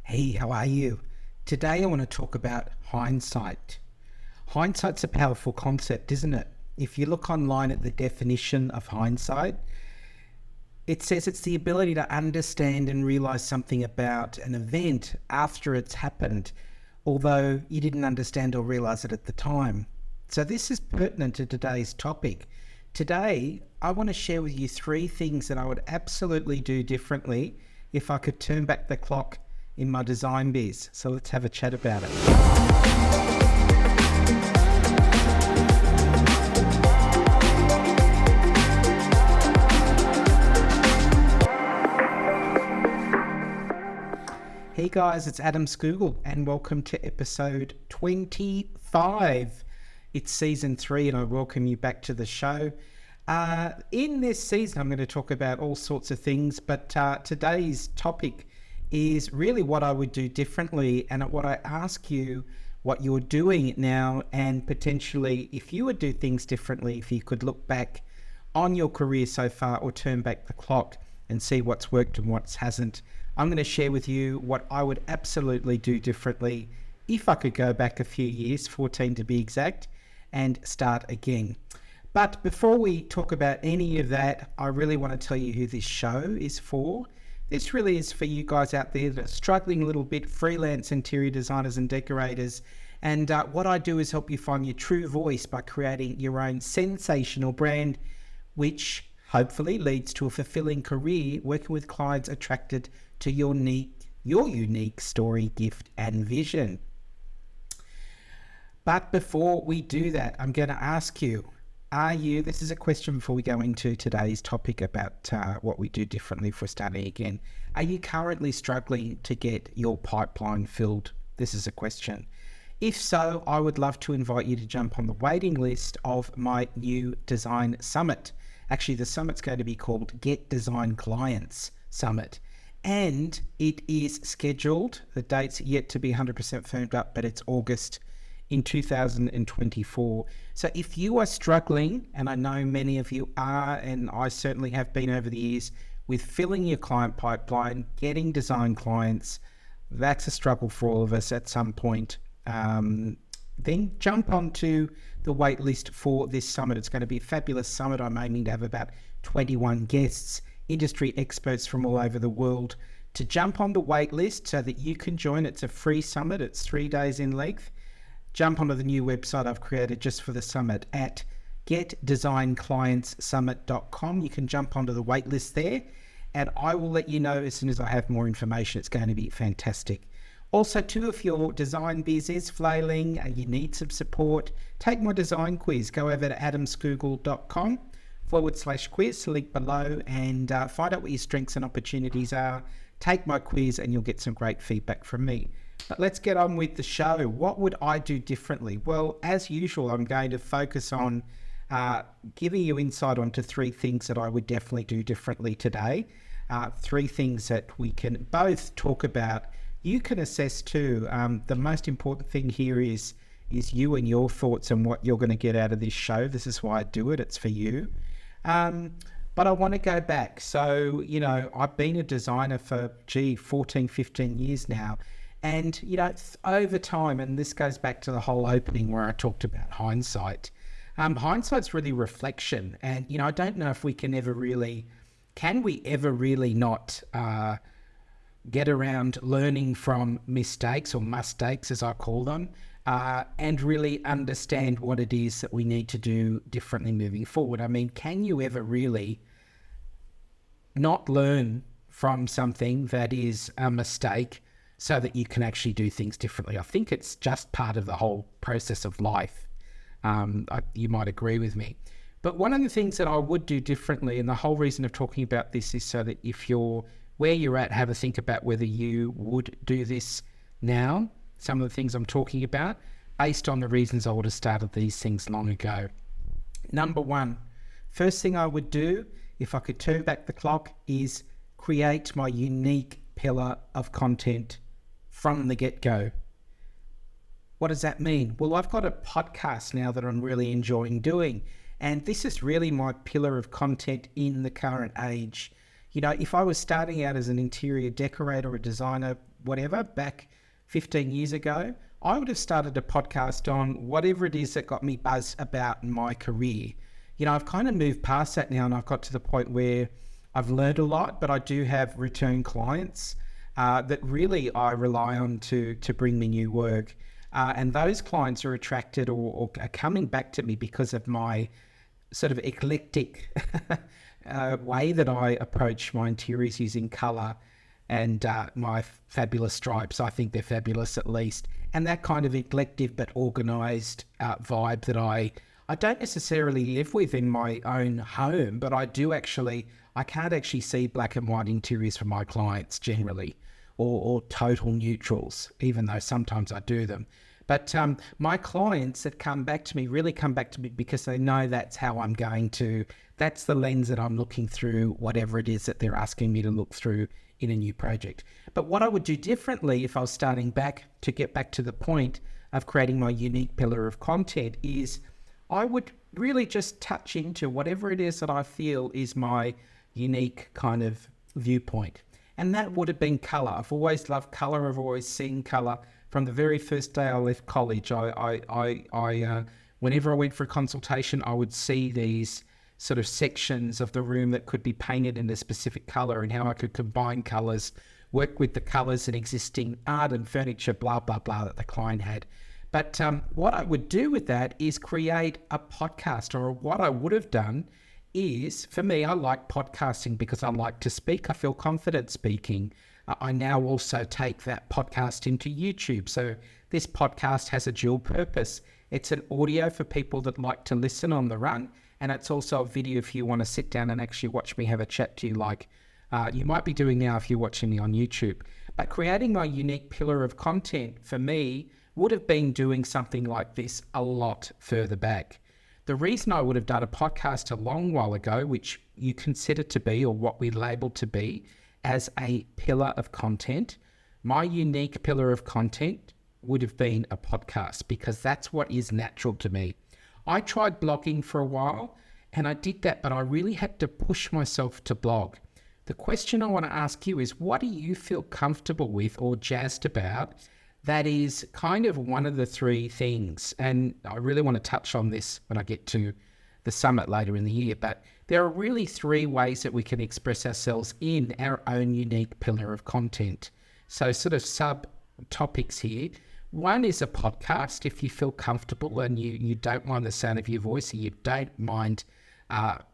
Hey, how are you? Today I want to talk about hindsight. Hindsight's a powerful concept, isn't it? If you look online at the definition of hindsight, it says it's the ability to understand and realize something about an event after it's happened, although you didn't understand or realize it at the time. So this is pertinent to today's topic. Today, I want to share with you 3 things that I would absolutely do differently if I could turn back the clock in my design biz. So let's have a chat about it. Hey guys, it's Adam Scougall and welcome to episode 25. It's season 3 and I welcome you back to the show. In this season, I'm going to talk about all sorts of things, but today's topic is really what I would do differently, and what I ask you what you're doing now, and potentially if you would do things differently, if you could look back on your career so far or turn back the clock and see what's worked and what hasn't. I'm going to share with you what I would absolutely do differently if I could go back a few years, 14 to be exact, and start again. But before we talk about any of that, I really want to tell you who this show is for. This really is for you guys out there that are struggling a little bit, freelance interior designers and decorators. And what I do is help you find your true voice by creating your own sensational brand, which hopefully leads to a fulfilling career working with clients attracted to your unique story, gift, and vision. But before we do that, I'm going to ask you, this is a question before we go into today's topic about what we do differently if we're starting again. Are you currently struggling to get your pipeline filled? This is a question. If so, I would love to invite you to jump on the waiting list of my new design summit. Actually, the summit's going to be called Get Design Clients Summit. And it is scheduled, the date's yet to be 100% firmed up, but it's August in 2024. So if you are struggling, and I know many of you are, and I certainly have been over the years, with filling your client pipeline, getting design clients, that's a struggle for all of us at some point. Then jump onto the wait list for this summit. It's going to be a fabulous summit. I'm aiming to have about 21 guests, industry experts from all over the world, to jump on the wait list so that you can join. It's a free summit. It's 3 days in length. Jump onto the new website I've created just for the summit at getdesignclientssummit.com. You can jump onto the wait list there, and I will let you know as soon as I have more information. It's going to be fantastic. Also, too, if your design biz is flailing and you need some support, take my design quiz. Go over to adamscougall.com/quiz, link below, and find out what your strengths and opportunities are. Take my quiz and you'll get some great feedback from me. But let's get on with the show. What would I do differently? Well, as usual, I'm going to focus on giving you insight onto 3 things that I would definitely do differently today. 3 things that we can both talk about. You can assess too. The most important thing here is you and your thoughts and what you're going to get out of this show. This is why I do it. It's for you. But I want to go back. So, I've been a designer for, 14, 15 years now. And, over time, and this goes back to the whole opening where I talked about hindsight. Hindsight's really reflection. And, I don't know if we can ever really not get around learning from mistakes, or mistakes as I call them, and really understand what it is that we need to do differently moving forward. I mean, can you ever really not learn from something that is a mistake so that you can actually do things differently? I think it's just part of the whole process of life. You might agree with me. But one of the things that I would do differently, and the whole reason of talking about this is so that if you're where you're at, have a think about whether you would do this now. Some of the things I'm talking about, based on the reasons I would have started these things long ago. Number 1, first thing I would do if I could turn back the clock is create my unique pillar of content from the get-go. What does that mean? Well, I've got a podcast now that I'm really enjoying doing, and this is really my pillar of content in the current age. If I was starting out as an interior decorator or designer, whatever, back 15 years ago, I would have started a podcast on whatever it is that got me buzz about my career. I've kind of moved past that now, and I've got to the point where I've learned a lot, but I do have return clients that really I rely on to bring me new work. And those clients are attracted or are coming back to me because of my sort of eclectic way that I approach my interiors using colour and my fabulous stripes. I think they're fabulous, at least. And that kind of eclectic but organised vibe that I don't necessarily live with in my own home, but I can't actually see black and white interiors for my clients generally, or total neutrals, even though sometimes I do them. But my clients that come back to me really come back to me because they know that's how I'm that's the lens that I'm looking through, whatever it is that they're asking me to look through in a new project. But what I would do differently if I was starting back, to get back to the point of creating my unique pillar of content, is I would really just touch into whatever it is that I feel is my unique kind of viewpoint. And that would have been colour. I've always loved colour. I've always seen colour. From the very first day I left college, I whenever I went for a consultation, I would see these sort of sections of the room that could be painted in a specific colour, and how I could combine colours, work with the colours and existing art and furniture, blah, blah, blah, that the client had. But what I would do with that is create a podcast, or what I would have done is, for me, I like podcasting because I like to speak. I feel confident speaking. I now also take that podcast into YouTube. So this podcast has a dual purpose. It's an audio for people that like to listen on the run, and it's also a video if you want to sit down and actually watch me have a chat to you, like you might be doing now if you're watching me on YouTube. But creating my unique pillar of content for me would have been doing something like this a lot further back. The reason I would have done a podcast a long while ago, which you consider to be, or what we label to be, as a pillar of content, my unique pillar of content would have been a podcast, because that's what is natural to me. I tried blogging for a while, and I did that, but I really had to push myself to blog. The question I want to ask you is, what do you feel comfortable with or jazzed about that is kind of one of the three things? And I really want to touch on this when I get to the summit later in the year, but there are really three ways that we can express ourselves in our own unique pillar of content. So sort of sub-topics here. One is a podcast, if you feel comfortable and you don't mind the sound of your voice, and you don't mind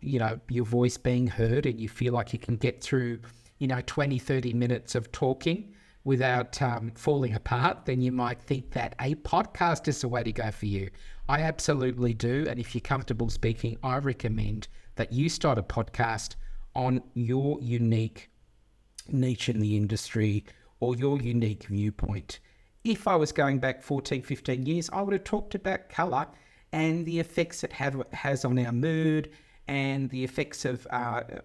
your voice being heard, and you feel like you can get through 20, 30 minutes of talking without falling apart, then you might think that a podcast is the way to go for you. I absolutely do. And if you're comfortable speaking, I recommend that you start a podcast on your unique niche in the industry or your unique viewpoint. If I was going back 14, 15 years, I would have talked about colour and the effects it has on our mood, and the effects of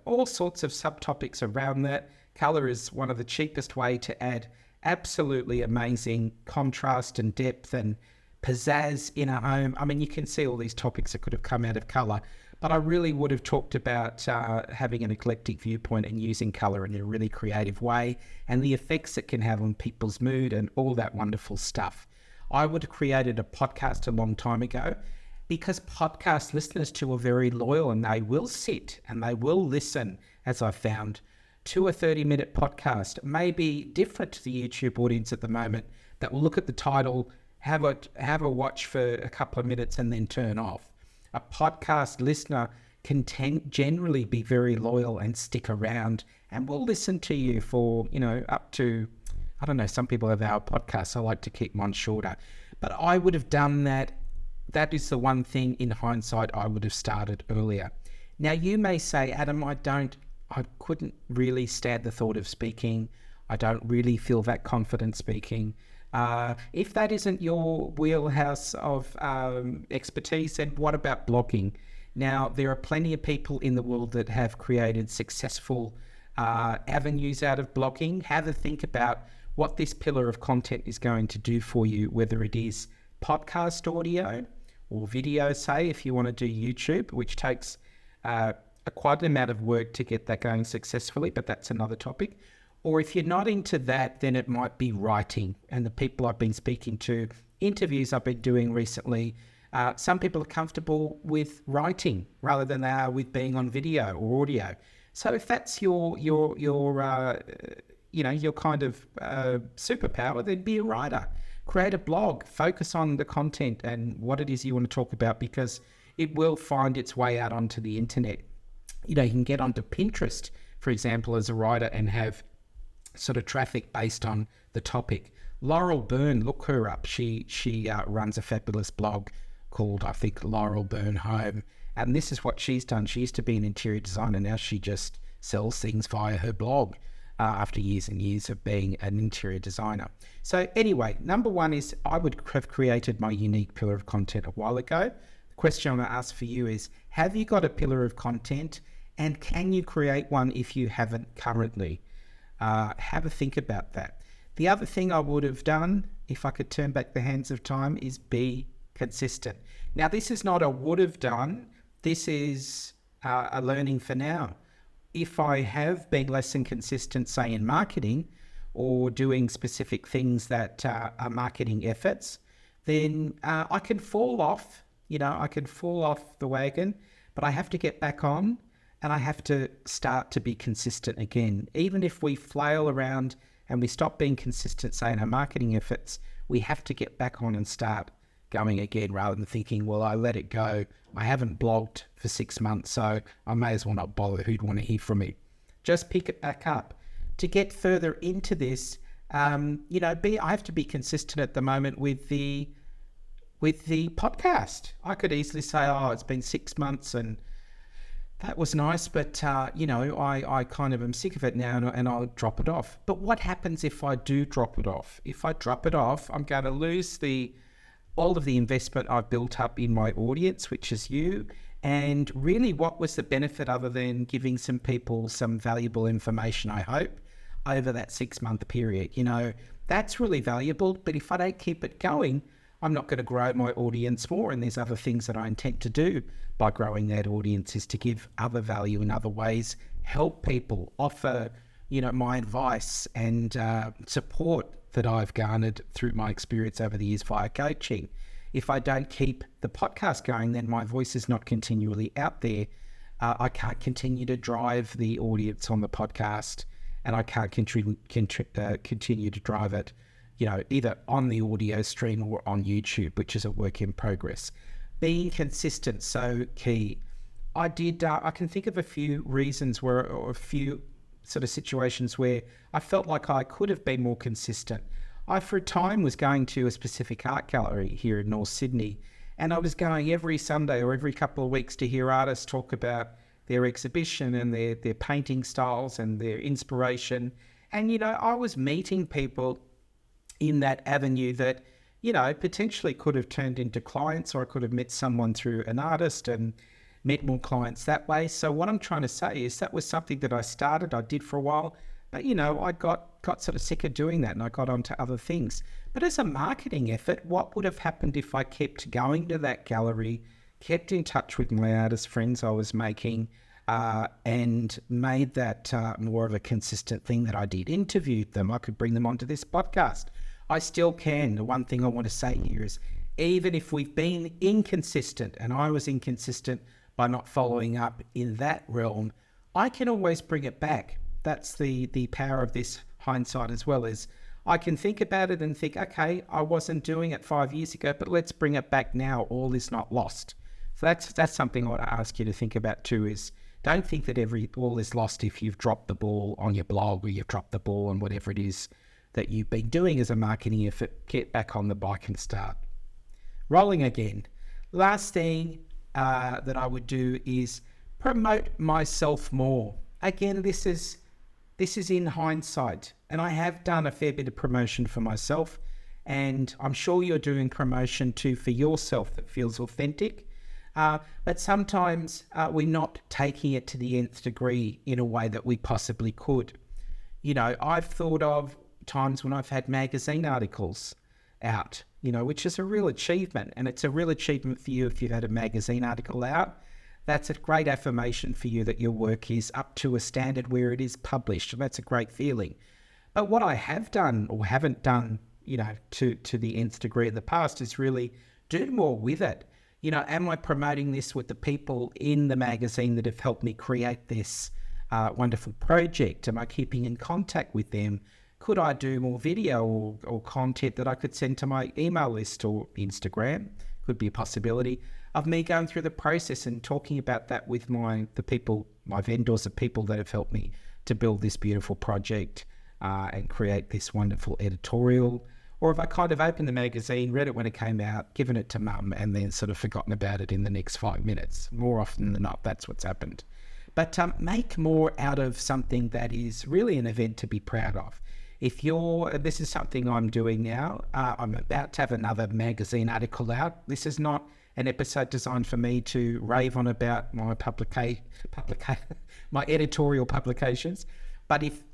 all sorts of subtopics around that. Colour is one of the cheapest way to add absolutely amazing contrast and depth and pizzazz in a home. I mean, you can see all these topics that could have come out of colour, but I really would have talked about having an eclectic viewpoint and using colour in a really creative way, and the effects it can have on people's mood and all that wonderful stuff. I would have created a podcast a long time ago, because podcast listeners too are very loyal, and they will sit and they will listen, as I found, to a 30-minute podcast. May be different to the YouTube audience at the moment, that will look at the title, have a watch for a couple of minutes and then turn off. A podcast listener can generally be very loyal and stick around, and will listen to you for, up to, I don't know, some people have hour podcasts. I like to keep mine shorter. But I would have done that. That is the one thing in hindsight I would have started earlier. Now, you may say, Adam, I couldn't really stand the thought of speaking. I don't really feel that confident speaking. If that isn't your wheelhouse of expertise, then what about blogging? Now, there are plenty of people in the world that have created successful avenues out of blogging. Have a think about what this pillar of content is going to do for you, whether it is podcast audio or video, say, if you want to do YouTube, which takes quite an amount of work to get that going successfully, but that's another topic. Or if you're not into that, then it might be writing. And the people I've been speaking to, interviews I've been doing recently, some people are comfortable with writing rather than they are with being on video or audio. So if that's your kind of superpower, then be a writer. Create a blog, focus on the content and what it is you want to talk about, because it will find its way out onto the internet. You can get onto Pinterest, for example, as a writer and have sort of traffic based on the topic. Laurel Byrne, look her up. She runs a fabulous blog called, I think, Laurel Byrne Home. And this is what she's done. She used to be an interior designer. Now she just sells things via her blog after years and years of being an interior designer. So anyway, number one is I would have created my unique pillar of content a while ago. The question I'm going to ask for you is, have you got a pillar of content, and can you create one if you haven't currently? Have a think about that. The other thing I would have done, if I could turn back the hands of time, is be consistent. Now, this is not a would have done. This is a learning for now. If I have been less than consistent, say in marketing or doing specific things that are marketing efforts, then I can fall off, I can fall off the wagon, but I have to get back on and I have to start to be consistent again. Even if we flail around and we stop being consistent, say in our marketing efforts, we have to get back on and start going again, rather than thinking, well, I let it go. I haven't blogged for 6 months, so I may as well not bother. Who'd want to hear from me? Just pick it back up. To get further into this, I have to be consistent at the moment with the podcast. I could easily say, it's been 6 months and that was nice, but I kind of am sick of it now and I'll drop it off. But what happens if I do drop it off? If I drop it off, I'm going to lose all of the investment I've built up in my audience, which is you. And really, what was the benefit other than giving some people some valuable information, I hope, over that 6-month period? That's really valuable. But if I don't keep it going, I'm not going to grow my audience more. And there's other things that I intend to do by growing that audience, is to give other value in other ways, help people, offer, my advice and support that I've garnered through my experience over the years via coaching. If I don't keep the podcast going, then my voice is not continually out there. I can't continue to drive the audience on the podcast, and I can't continue to drive it, either on the audio stream or on YouTube, which is a work in progress. Being consistent, so key. I can think of a few reasons or a few sort of situations where I felt like I could have been more consistent. I, for a time, was going to a specific art gallery here in North Sydney, and I was going every Sunday or every couple of weeks to hear artists talk about their exhibition and their painting styles and their inspiration. And, I was meeting people in that avenue that, potentially could have turned into clients, or I could have met someone through an artist and met more clients that way. So what I'm trying to say is that was something that I did for a while, but I got sort of sick of doing that and I got onto other things. But as a marketing effort, what would have happened if I kept going to that gallery, kept in touch with my artist friends I was making, and made that more of a consistent thing that I did? Interviewed them. I could bring them onto this podcast. I still can. The one thing I want to say here is, even if we've been inconsistent, and I was inconsistent by not following up in that realm, I can always bring it back. That's the power of this hindsight as well, is I can think about it and think, okay, I wasn't doing it 5 years ago, but let's bring it back now. All is not lost. So that's something I want to ask you to think about too, is don't think that all is lost if you've dropped the ball on your blog, or you've dropped the ball on whatever it is that you've been doing as a marketing effort. Get back on the bike and start rolling again. Last thing that I would do is promote myself more. Again, this is in hindsight, and I have done a fair bit of promotion for myself, and I'm sure you're doing promotion too for yourself that feels authentic. But sometimes we're not taking it to the nth degree in a way that we possibly could. I've thought of times when I've had magazine articles out, which is a real achievement. And it's a real achievement for you if you've had a magazine article out. that's a great affirmation for you that your work is up to a standard where it is published. And that's a great feeling. But what I have done or haven't done, to the nth degree in the past is really do more with it. Am I promoting this with the people in the magazine that have helped me create this wonderful project? Am I keeping in contact with them? Could I do more video or content that I could send to my email list or Instagram? Could be a possibility of me going through the process and talking about that with my vendors, the people that have helped me to build this beautiful project and create this wonderful editorial. Or have I kind of opened the magazine, read it when it came out, given it to mum, and then sort of forgotten about it in the next 5 minutes? More often than not, that's what's happened. But make more out of something that is really an event to be proud of. This is something I'm doing now. I'm about to have another magazine article out. This is not an episode designed for me to rave on about my my editorial publications. But if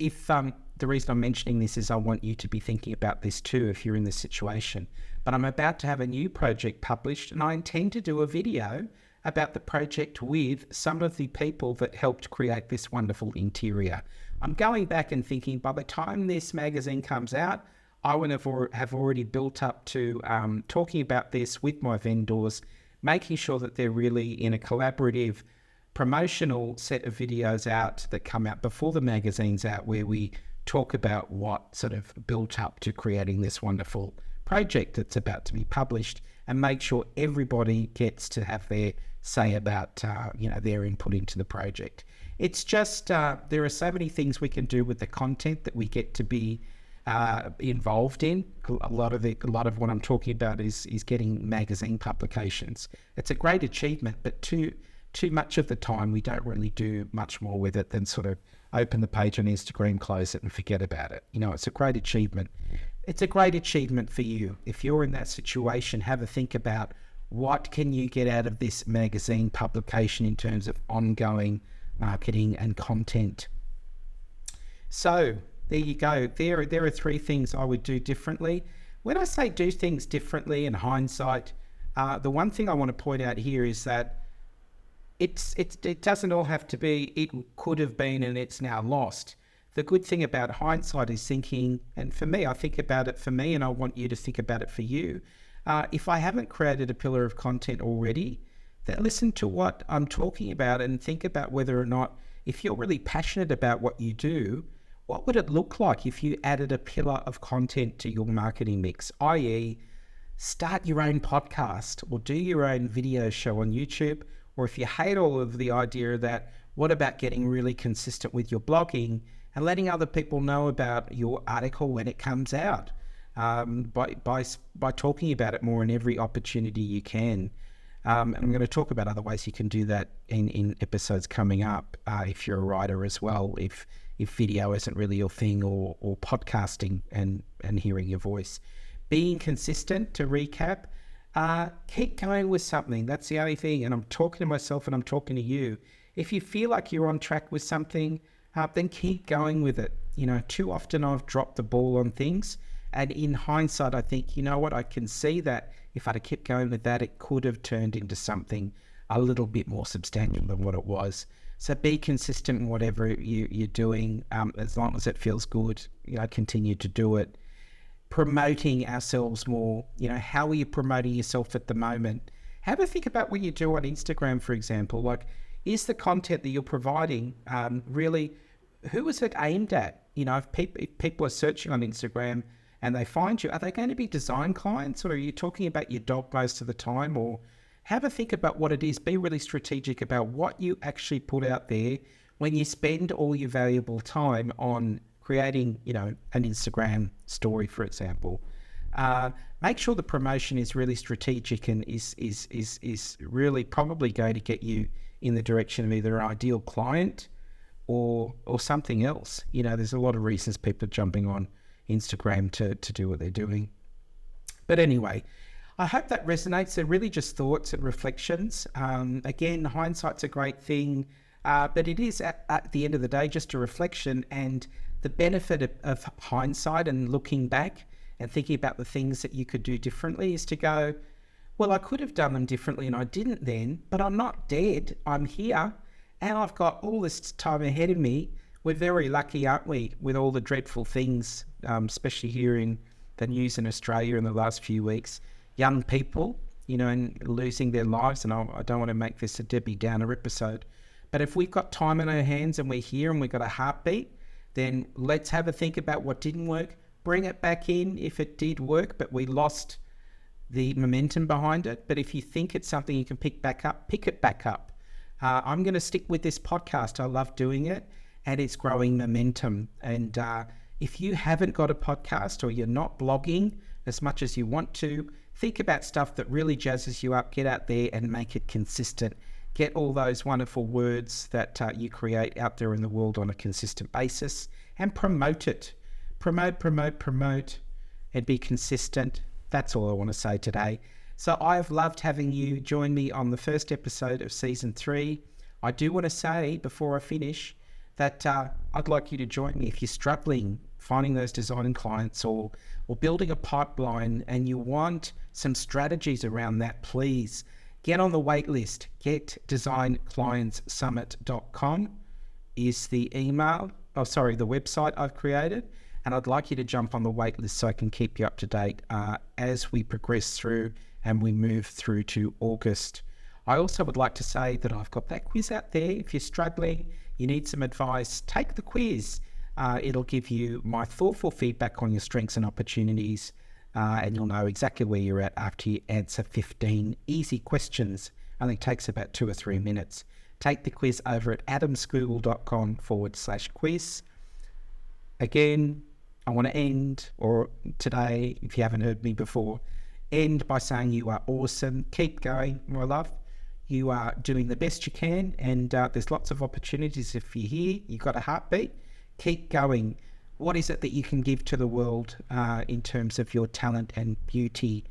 the reason I'm mentioning this is I want you to be thinking about this too if you're in this situation. But I'm about to have a new project published, and I intend to do a video about the project with some of the people that helped create this wonderful interior. I'm going back and thinking by the time this magazine comes out, I would have already built up to talking about this with my vendors, making sure that they're really in a collaborative promotional set of videos out that come out before the magazine's out, where we talk about what sort of built up to creating this wonderful project that's about to be published, and make sure everybody gets to have their say about their input into the project. It's just there are so many things we can do with the content that we get to be involved in. A lot of what I'm talking about is getting magazine publications. It's a great achievement, but too much of the time we don't really do much more with it than sort of open the page on Instagram, close it and forget about it. It's a great achievement. It's a great achievement for you. If you're in that situation, have a think about what can you get out of this magazine publication in terms of ongoing marketing and content. So there you go. There are 3 things I would do differently. When I say do things differently in hindsight, the one thing I want to point out here is that it doesn't all have to be, it could have been and it's now lost. The good thing about hindsight is thinking, and for me, I think about it for me, and I want you to think about it for you. If I haven't created a pillar of content already, then listen to what I'm talking about and think about whether or not, if you're really passionate about what you do, what would it look like if you added a pillar of content to your marketing mix, i.e. start your own podcast or do your own video show on YouTube. Or if you hate all of the idea of that, what about getting really consistent with your blogging and letting other people know about your article when it comes out by talking about it more in every opportunity you can. And I'm going to talk about other ways you can do that in episodes coming up if you're a writer as well, if video isn't really your thing, or podcasting and hearing your voice. Being consistent, to recap, keep going with something. That's the only thing. And I'm talking to myself and I'm talking to you. If you feel like you're on track with something, then keep going with it. Too often I've dropped the ball on things. And in hindsight, I think, I can see that if I'd have kept going with that, it could have turned into something a little bit more substantial than what it was. So be consistent in whatever you're doing. As long as it feels good, continue to do it. Promoting ourselves more. How are you promoting yourself at the moment? Have a think about what you do on Instagram, for example. Like, is the content that you're providing really, who is it aimed at? If people are searching on Instagram and they find you, are they going to be design clients, or are you talking about your dog most of the time? Or have a think about what it is. Be really strategic about what you actually put out there when you spend all your valuable time on creating, an Instagram story, for example. Make sure the promotion is really strategic and is really probably going to get you in the direction of either an ideal client or something else. There's a lot of reasons people are jumping on Instagram to do what they're doing. But anyway, I hope that resonates. They're really just thoughts and reflections. Again, hindsight's a great thing, but it is at the end of the day just a reflection. And the benefit of hindsight and looking back and thinking about the things that you could do differently is to go, Well, I could have done them differently and I didn't then, but I'm not dead. I'm here and I've got all this time ahead of me. We're very lucky, aren't we, with all the dreadful things, especially here in the news in Australia in the last few weeks. Young people, and losing their lives. And I don't want to make this a Debbie Downer episode. But if we've got time on our hands and we're here and we've got a heartbeat, then let's have a think about what didn't work. Bring it back in if it did work, but we lost the momentum behind it. But if you think it's something you can pick back up, pick it back up. I'm going to stick with this podcast. I love doing it and it's growing momentum. And if you haven't got a podcast or you're not blogging as much as you want to, think about stuff that really jazzes you up. Get out there and make it consistent. Get all those wonderful words that you create out there in the world on a consistent basis and promote it. Promote, and be consistent. That's all I want to say today. So I've loved having you join me on the first episode of season 3. I do want to say before I finish that I'd like you to join me if you're struggling finding those designing clients or building a pipeline and you want some strategies around that. Please get on the wait list. getdesignclientssummit.com is the the website I've created. And I'd like you to jump on the wait list so I can keep you up to date as we progress through and we move through to August. I also would like to say that I've got that quiz out there. If you're struggling, you need some advice, take the quiz. It'll give you my thoughtful feedback on your strengths and opportunities, and you'll know exactly where you're at after you answer 15 easy questions. Only takes about 2 or 3 minutes. Take the quiz over at adamscougall.com/quiz. Again, I want to end, or today, if you haven't heard me before, end by saying you are awesome. Keep going, my love. You are doing the best you can, and there's lots of opportunities. If you're here, you've got a heartbeat, keep going. What is it that you can give to the world in terms of your talent and beauty,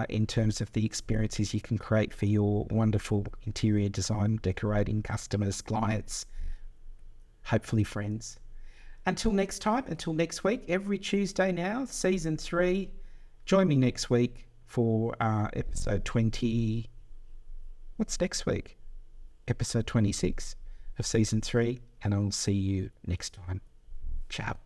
in terms of the experiences you can create for your wonderful interior design, decorating customers, clients, hopefully friends. Until next time, until next week, every Tuesday now, season 3. Join me next week for episode 20. What's next week? Episode 26 of season 3, and I'll see you next time. Ciao.